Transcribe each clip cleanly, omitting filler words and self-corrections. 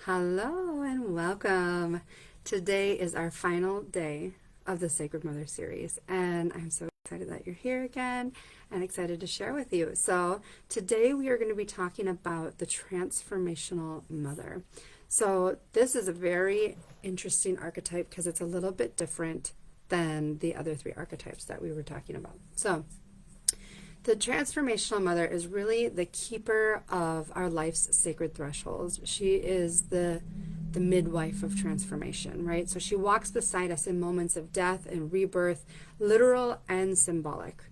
Hello and welcome. Today is our final day of the Sacred Mother series, and I'm so excited that you're here again and excited to share with you. So, today we are going to be talking about the Transformational Mother. So, this is a very interesting archetype because it's a little bit different than the other three archetypes that we were talking about. So, the Transformational Mother is really the keeper of our life's sacred thresholds. She is the midwife of transformation, right? So she walks beside us in moments of death and rebirth, literal and symbolic.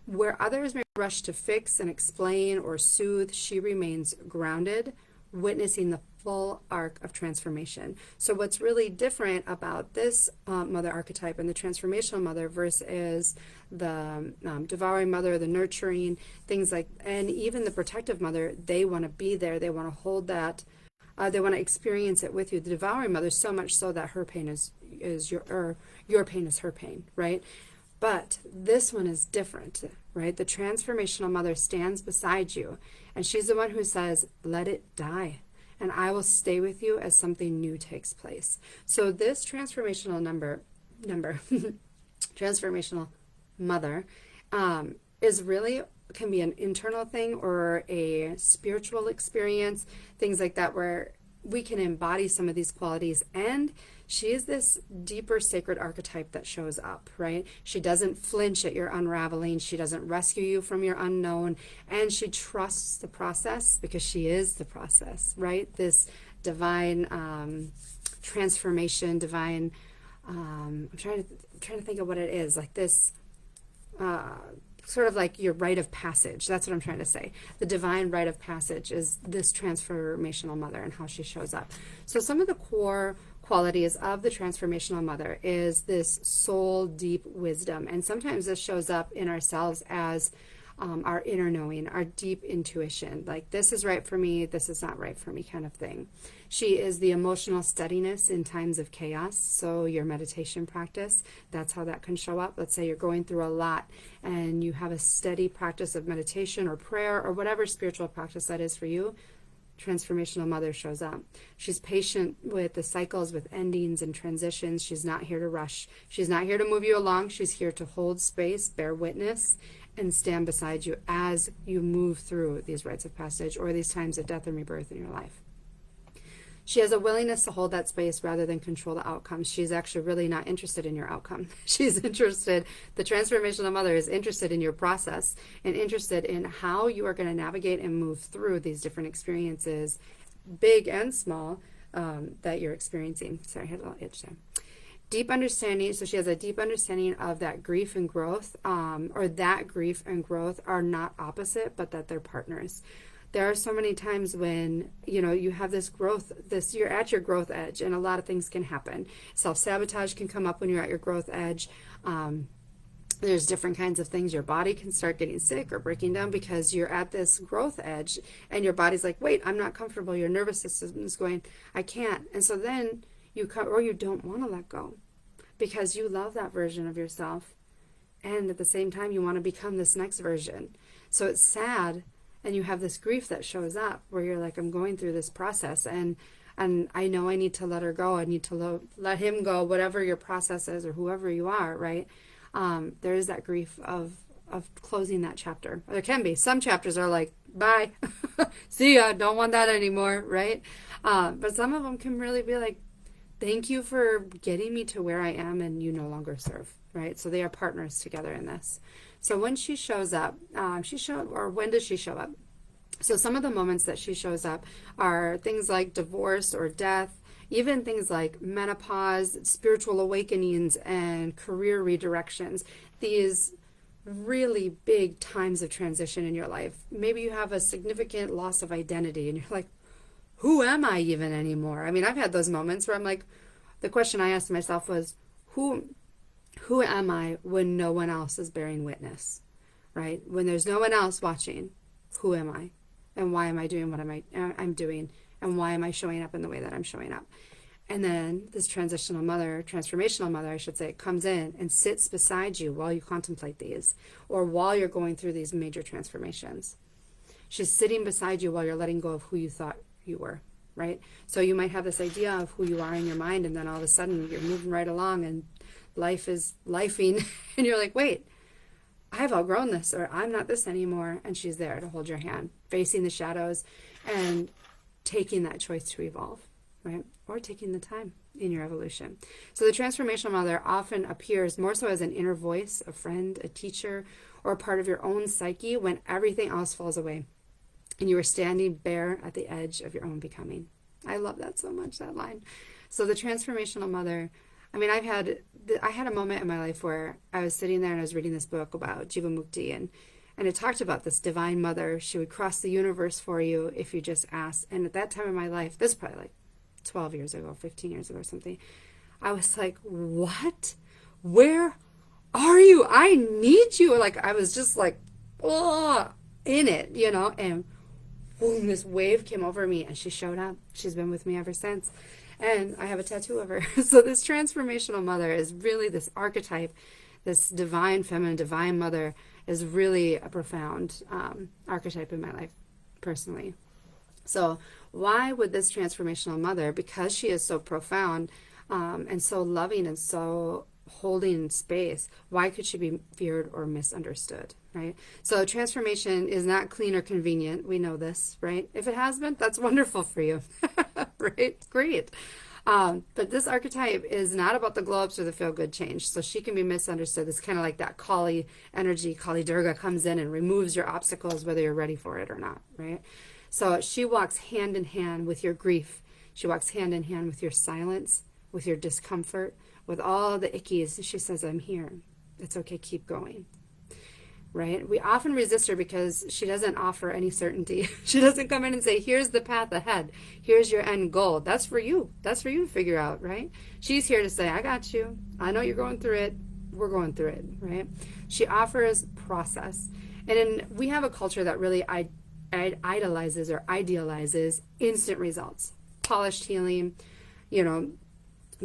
Where others may rush to fix and explain or soothe, she remains grounded, witnessing the full arc of transformation. So what's really different about this mother archetype and the transformational mother versus the devouring mother, the nurturing, things like, and even the protective mother, they want to be there. They want to hold that. They want to experience it with you. The devouring mother, so much so that her pain is your pain is her pain, right? But this one is different, right? The transformational mother stands beside you, and she's the one who says, let it die, and I will stay with you as something new takes place. So this transformational transformational mother is really, can be an internal thing or a spiritual experience, things like that, where we can embody some of these qualities. And she is this deeper sacred archetype that shows up, right? She doesn't flinch at your unraveling. She doesn't rescue you from your unknown. And she trusts the process because she is the process, right? This divine transformation, divine, I'm trying to think of what it is, like this, sort of like your rite of passage. That's what I'm trying to say. The divine rite of passage is this transformational mother and how she shows up. So some of the core qualities of the transformational mother is this soul deep wisdom. And sometimes this shows up in ourselves as our inner knowing, our deep intuition, like this is right for me, this is not right for me kind of thing. She is the emotional steadiness in times of chaos. So your meditation practice, that's how that can show up. Let's say you're going through a lot and you have a steady practice of meditation or prayer or whatever spiritual practice that is for you. Transformational mother shows up. She's patient with the cycles, with endings and transitions. She's not here to rush. She's not here to move you along. She's here to hold space, bear witness, and stand beside you as you move through these rites of passage or these times of death and rebirth in your life. She has a willingness to hold that space rather than control the outcomes. She's actually really not interested in your outcome. She's interested, the transformational mother is interested in your process and interested in how you are going to navigate and move through these different experiences, big and small, that you're experiencing. Sorry, I had a little itch there. Deep understanding, so she has a deep understanding of that grief and growth, or that grief and growth are not opposite, but that they're partners. There are so many times when, you have this growth, you're at your growth edge, and a lot of things can happen. Self-sabotage can come up when you're at your growth edge. There's different kinds of things. Your body can start getting sick or breaking down because you're at this growth edge, and your body's like, wait, I'm not comfortable. Your nervous system is going, I can't. And so then you don't want to let go because you love that version of yourself. And at the same time, you want to become this next version. So it's sad. And you have this grief that shows up where you're like, I'm going through this process and I know I need to let her go. I need to let him go, whatever your process is or whoever you are, right? There is that grief of closing that chapter. There can be. Some chapters are like, bye, see ya, don't want that anymore, right? But some of them can really be like, thank you for getting me to where I am and you no longer serve, right? So they are partners together in this. So when she shows up, when does she show up? So some of the moments that she shows up are things like divorce or death, even things like menopause, spiritual awakenings, and career redirections. These really big times of transition in your life. Maybe you have a significant loss of identity and you're like, who am I even anymore? I mean, I've had those moments where I'm like, the question I asked myself was, who am I when no one else is bearing witness, right? When there's no one else watching, who am I? And why am I doing what I'm doing? And why am I showing up in the way that I'm showing up? And then this transformational mother, I should say, comes in and sits beside you while you contemplate these, or while you're going through these major transformations. She's sitting beside you while you're letting go of who you thought you were. right? So you might have this idea of who you are in your mind, and then all of a sudden you're moving right along and life is lifing and you're like, wait, I've outgrown this, or I'm not this anymore. And she's there to hold your hand, facing the shadows and taking that choice to evolve, right? Or taking the time in your evolution. So the transformational mother often appears more so as an inner voice, a friend, a teacher, or a part of your own psyche when everything else falls away and you are standing bare at the edge of your own becoming. I love that so much, that line. So the transformational mother, I mean, I had a moment in my life where I was sitting there and I was reading this book about Jivamukti, and it talked about this divine mother. She would cross the universe for you if you just asked. And at that time in my life, this is probably like 12 years ago, 15 years ago or something, I was like, what? Where are you? I need you. Like, I was just like, oh, in it, you know, and boom, this wave came over me and she showed up. She's been with me ever since. And I have a tattoo of her. So this transformational mother is really this archetype, this divine feminine, divine mother is really a profound archetype in my life, personally. So why would this transformational mother, because she is so profound and so loving and so holding space, why could she be feared or misunderstood, right? So transformation is not clean or convenient. We know this, right? If it has been, that's wonderful for you, right? Great. But this archetype is not about the glow-ups or the feel-good change. So she can be misunderstood. It's kind of like that Kali energy. Kali Durga comes in and removes your obstacles, whether you're ready for it or not, right? So she walks hand in hand with your grief. She walks hand in hand with your silence, with your discomfort, with all the ickies. She says, I'm here. It's okay. Keep going. Right? We often resist her because she doesn't offer any certainty. She doesn't come in and say, here's the path ahead. Here's your end goal. That's for you. That's for you to figure out, right? She's here to say, I got you. I know you're going through it. We're going through it, right? She offers process. And we have a culture that really idolizes or idealizes instant results. Polished healing, you know,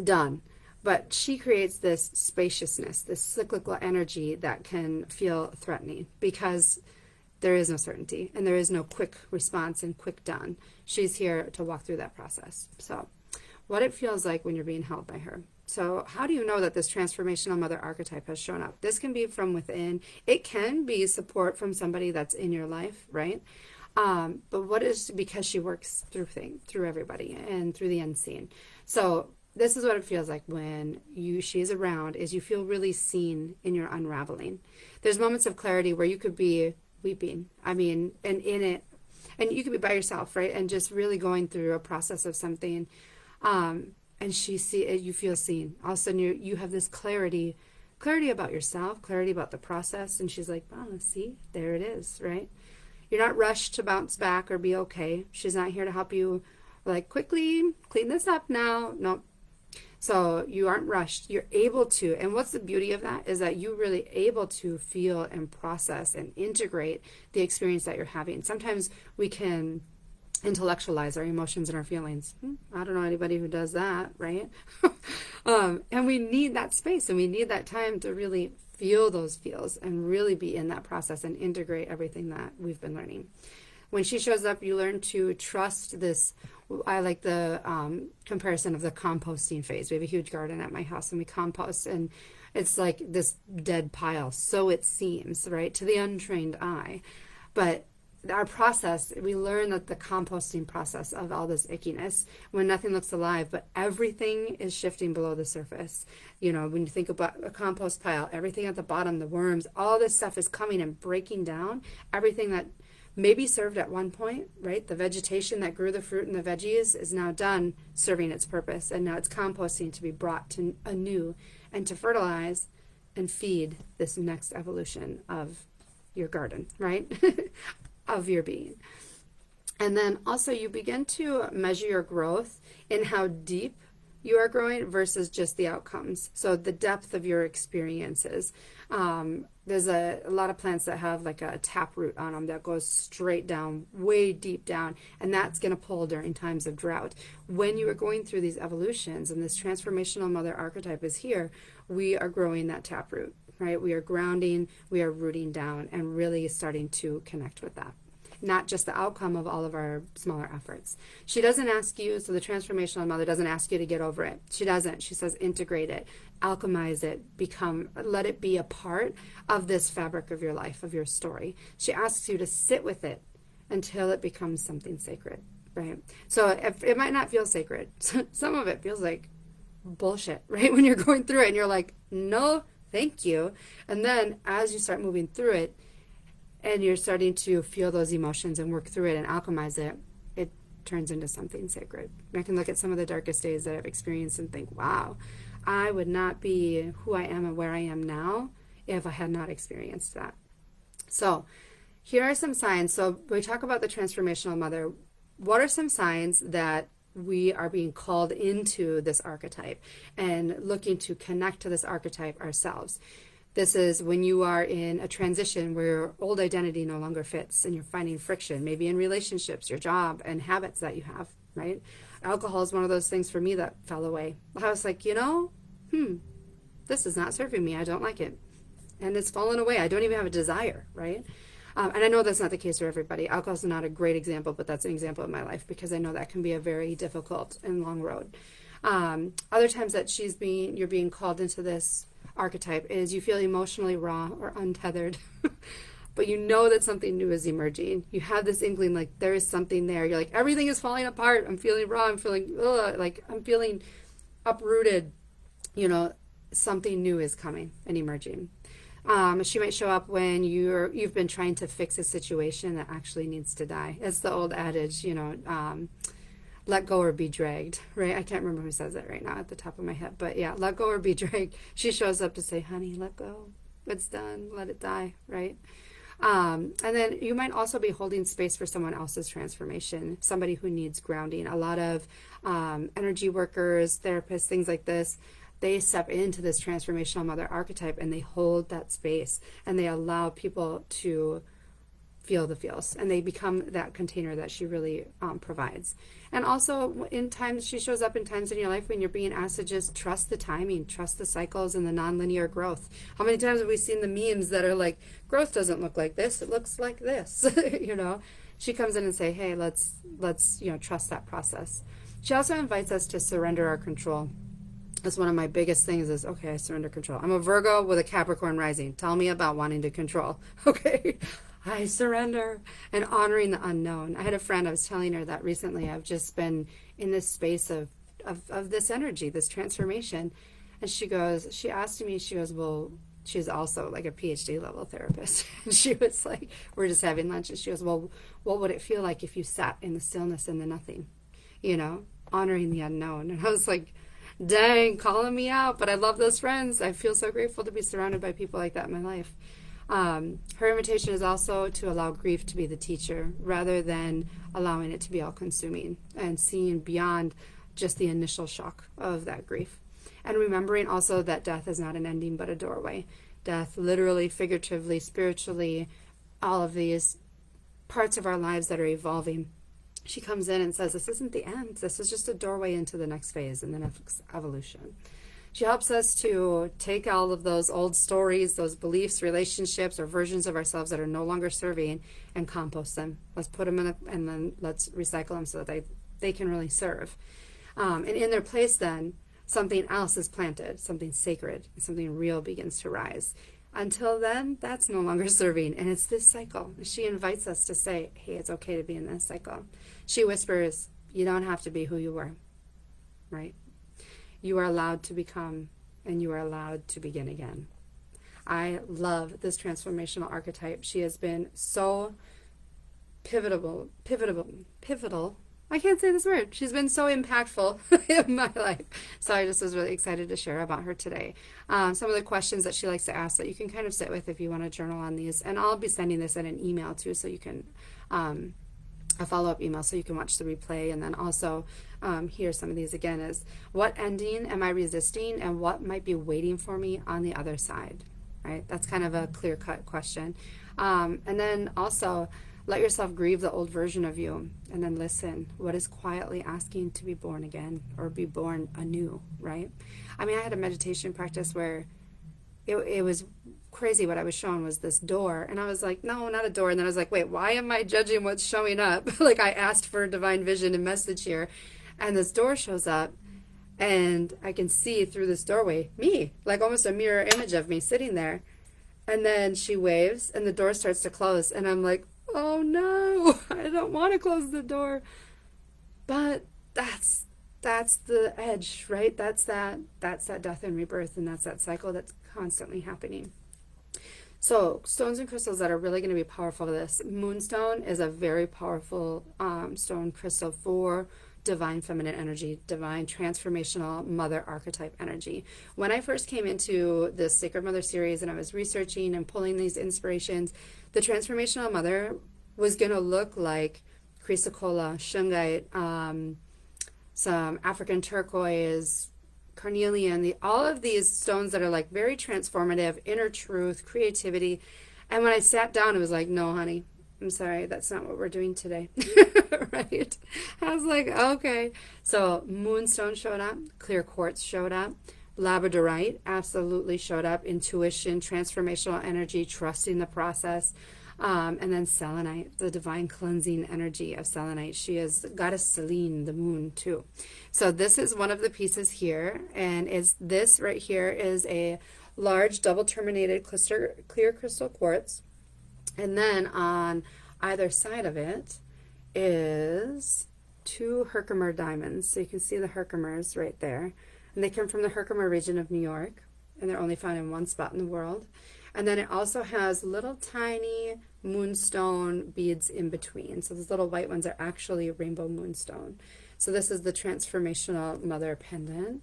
done. But she creates this spaciousness, this cyclical energy that can feel threatening because there is no certainty and there is no quick response and quick done. She's here to walk through that process. So what it feels like when you're being held by her. So how do you know that this transformational mother archetype has shown up? This can be from within. It can be support from somebody that's in your life, right? But what is, because she works through everybody and through the unseen. So this is what it feels like when she's around, is you feel really seen in your unraveling. There's moments of clarity where you could be weeping. I mean, and in it, and you could be by yourself, right? And just really going through a process of something. And you feel seen. All of a sudden you have this clarity about yourself, clarity about the process. And she's like, oh, see, there it is, right? You're not rushed to bounce back or be okay. She's not here to help you like quickly clean this up now. No. So you aren't rushed. You're able to. And what's the beauty of that is that you're really able to feel and process and integrate the experience that you're having. Sometimes we can intellectualize our emotions and our feelings. I don't know anybody who does that, right? And we need that space and we need that time to really feel those feels and really be in that process and integrate everything that we've been learning. When she shows up, you learn to trust this. I like the comparison of the composting phase. We have a huge garden at my house and we compost, and it's like this dead pile. So it seems, right, to the untrained eye. But our process, we learn that the composting process of all this ickiness, when nothing looks alive, but everything is shifting below the surface. You know, when you think about a compost pile, everything at the bottom, the worms, all this stuff is coming and breaking down. Everything that maybe served at one point, right? The vegetation that grew the fruit and the veggies is now done serving its purpose. And now it's composting to be brought to anew and to fertilize and feed this next evolution of your garden, right? Of your being. And then also you begin to measure your growth in how deep you are growing versus just the outcomes. So the depth of your experiences. There's a lot of plants that have like a tap root on them that goes straight down, way deep down, and that's going to pull during times of drought. When you are going through these evolutions and this transformational mother archetype is here, we are growing that tap root, right? We are grounding, we are rooting down and really starting to connect with that. not just the outcome of all of our smaller efforts. She doesn't ask you, so the transformational mother doesn't ask you to get over it. She doesn't. She says integrate it, alchemize it, let it be a part of this fabric of your life, of your story. She asks you to sit with it until it becomes something sacred, right? So it might not feel sacred. Some of it feels like bullshit, right? When you're going through it and you're like, no, thank you. And then as you start moving through it and you're starting to feel those emotions and work through it and alchemize it, it turns into something sacred. And I can look at some of the darkest days that I've experienced and think, wow, I would not be who I am and where I am now if I had not experienced that. So here are some signs. So we talk about the transformational mother. What are some signs that we are being called into this archetype and looking to connect to this archetype ourselves? This is when you are in a transition where your old identity no longer fits and you're finding friction, maybe in relationships, your job, and habits that you have, right? Alcohol is one of those things for me that fell away. I was like, this is not serving me. I don't like it. And it's fallen away. I don't even have a desire, right? And I know that's not the case for everybody. Alcohol is not a great example, but that's an example of my life because I know that can be a very difficult and long road. Other times that you're being called into this archetype is you feel emotionally raw or untethered, but you know that something new is emerging. You have this inkling like there is something there. You're like, everything is falling apart. I'm feeling raw. I'm feeling like I'm feeling uprooted. Something new is coming and emerging. She might show up when you've been trying to fix a situation that actually needs to die. It's the old adage, let go or be dragged, right? I can't remember who says it right now at the top of my head, but yeah, let go or be dragged. She shows up to say, honey, let go. It's done. Let it die, right? And then you might also be holding space for someone else's transformation, somebody who needs grounding. A lot of energy workers, therapists, things like this, they step into this transformational mother archetype and they hold that space and they allow people to feel the feels and they become that container that she really provides. And also in times, she shows up in times in your life when you're being asked to just trust the timing, trust the cycles and the nonlinear growth. How many times have we seen the memes that are like, growth doesn't look like this, it looks like this, She comes in and say, hey, let's trust that process. She also invites us to surrender our control. That's one of my biggest things is, okay, I surrender control. I'm a Virgo with a Capricorn rising. Tell me about wanting to control. Okay, I surrender and honoring the unknown. I had a friend, I was telling her that recently. I've just been in this space of this energy, this transformation. And she asked me, well, she's also like a PhD level therapist. And she was like, we're just having lunch. And she goes, well, what would it feel like if you sat in the stillness and the nothing, honoring the unknown? And I was like, dang, calling me out, but I love those friends. I feel so grateful to be surrounded by people like that in my life. Her invitation is also to allow grief to be the teacher rather than allowing it to be all consuming and seeing beyond just the initial shock of that grief. And remembering also that death is not an ending but a doorway. Death, literally, figuratively, spiritually, all of these parts of our lives that are evolving. She comes in and says, this isn't the end. This is just a doorway into the next phase and the next evolution. She helps us to take all of those old stories, those beliefs, relationships, or versions of ourselves that are no longer serving and compost them. Let's put them and then let's recycle them so that they can really serve. And in their place then, something else is planted, something sacred, something real begins to rise. Until then, that's no longer serving, and it's this cycle. She invites us to say, hey, it's okay to be in this cycle. She whispers, you don't have to be who you were, right? You are allowed to become, and you are allowed to begin again. I love this transformational archetype. She has been so pivotal. I can't say this word. She's been so impactful in my life. So I just was really excited to share about her today. Some of the questions that she likes to ask that you can kind of sit with if you want to journal on these. And I'll be sending this in an email too, so you can, a follow-up email so you can watch the replay. And then also hear some of these again is, what ending am I resisting and what might be waiting for me on the other side, right? That's kind of a clear-cut question. And then also, let yourself grieve the old version of you and then listen. What is quietly asking to be born again or be born anew, right? I mean, I had a meditation practice where it was crazy. What I was shown was this door, and I was like, no, not a door. And then I was like, wait, why am I judging what's showing up? Like, I asked for divine vision and message here, and this door shows up, and I can see through this doorway me, like almost a mirror image of me sitting there. And then she waves, and the door starts to close, and I'm like, oh no, I don't want to close the door. But that's the edge, right? That's that death and rebirth, and that's that cycle that's constantly happening. So stones and crystals that are really going to be powerful for this. Moonstone is a very powerful stone crystal for divine feminine energy, divine transformational mother archetype energy. When I first came into this Sacred Mother series and I was researching and pulling these inspirations, the transformational mother was going to look like chrysocolla, shungite, some African turquoise, carnelian, all of these stones that are like very transformative, inner truth, creativity. And when I sat down, it was like, no, honey, I'm sorry, that's not what we're doing today. Right? I was like, okay. So moonstone showed up, clear quartz showed up, labradorite absolutely showed up, intuition, transformational energy, trusting the process. And then selenite, the divine cleansing energy of selenite. She is goddess Selene, the moon, too. So this is one of the pieces here, and this right here is a large double terminated clear crystal quartz. And then on either side of it is 2 Herkimer diamonds. So you can see the Herkimers right there. And they come from the Herkimer region of New York, and they're only found in one spot in the world. And then it also has little tiny moonstone beads in between. So those little white ones are actually rainbow moonstone. So this is the Transformational Mother pendant.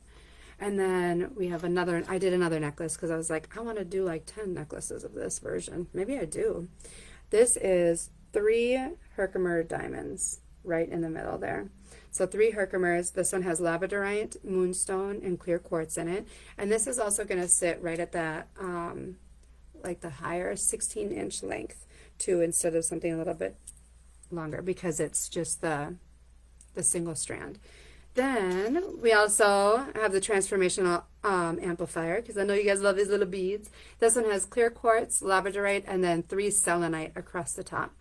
And then we have another, I did another necklace because I was like, I want to do like 10 necklaces of this version. Maybe I do. This is 3 Herkimer diamonds right in the middle there. So 3 Herkimers. This one has labradorite, moonstone, and clear quartz in it. And this is also going to sit right at that, like the higher 16-inch length too, instead of something a little bit longer, because it's just the single strand. Then we also have the transformational amplifier, because I know you guys love these little beads. This one has clear quartz, labradorite, and then 3 selenite across the top.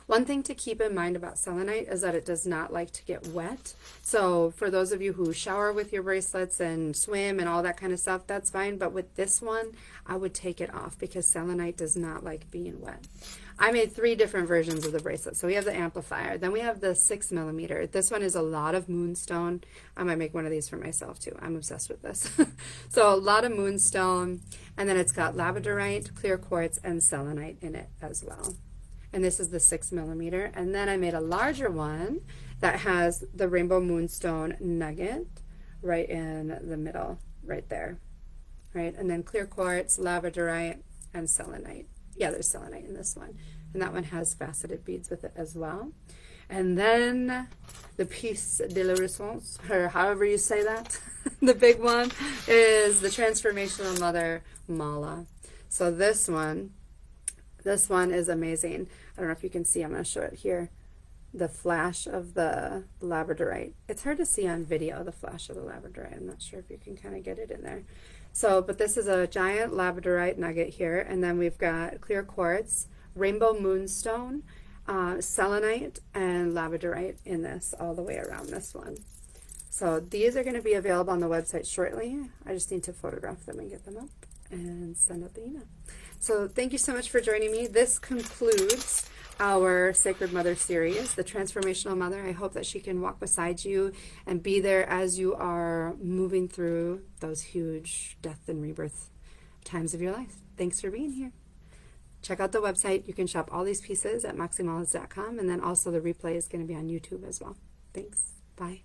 One thing to keep in mind about selenite is that it does not like to get wet. So for those of you who shower with your bracelets and swim and all that kind of stuff, that's fine. But with this one, I would take it off because selenite does not like being wet. I made 3 different versions of the bracelet. So we have the amplifier. Then we have the 6mm. This one is a lot of moonstone. I might make one of these for myself too. I'm obsessed with this. So a lot of moonstone. And then it's got labradorite, clear quartz, and selenite in it as well. And this is the 6mm. And then I made a larger one that has the rainbow moonstone nugget right in the middle, right there. Right? And then clear quartz, labradorite, and selenite. Yeah, there's selenite in this one. And that one has faceted beads with it as well. And then the piece de la resistance, or however you say that, the big one, is the Transformational Mother mala. So this one is amazing. I don't know if you can see, I'm going to show it here. The flash of the labradorite. It's hard to see on video, the flash of the labradorite. I'm not sure if you can kind of get it in there. So, but this is a giant labradorite nugget here. And then we've got clear quartz, rainbow moonstone, selenite, and labradorite in this, all the way around this one. So these are going to be available on the website shortly. I just need to photograph them and get them up and send out the email. So thank you so much for joining me. This concludes our Sacred Mother series, the Transformational Mother. I hope that she can walk beside you and be there as you are moving through those huge death and rebirth times of your life. Thanks for being here. Check out the website. You can shop all these pieces at moxiemallas.com, and then also the replay is going to be on YouTube as well. Thanks. Bye.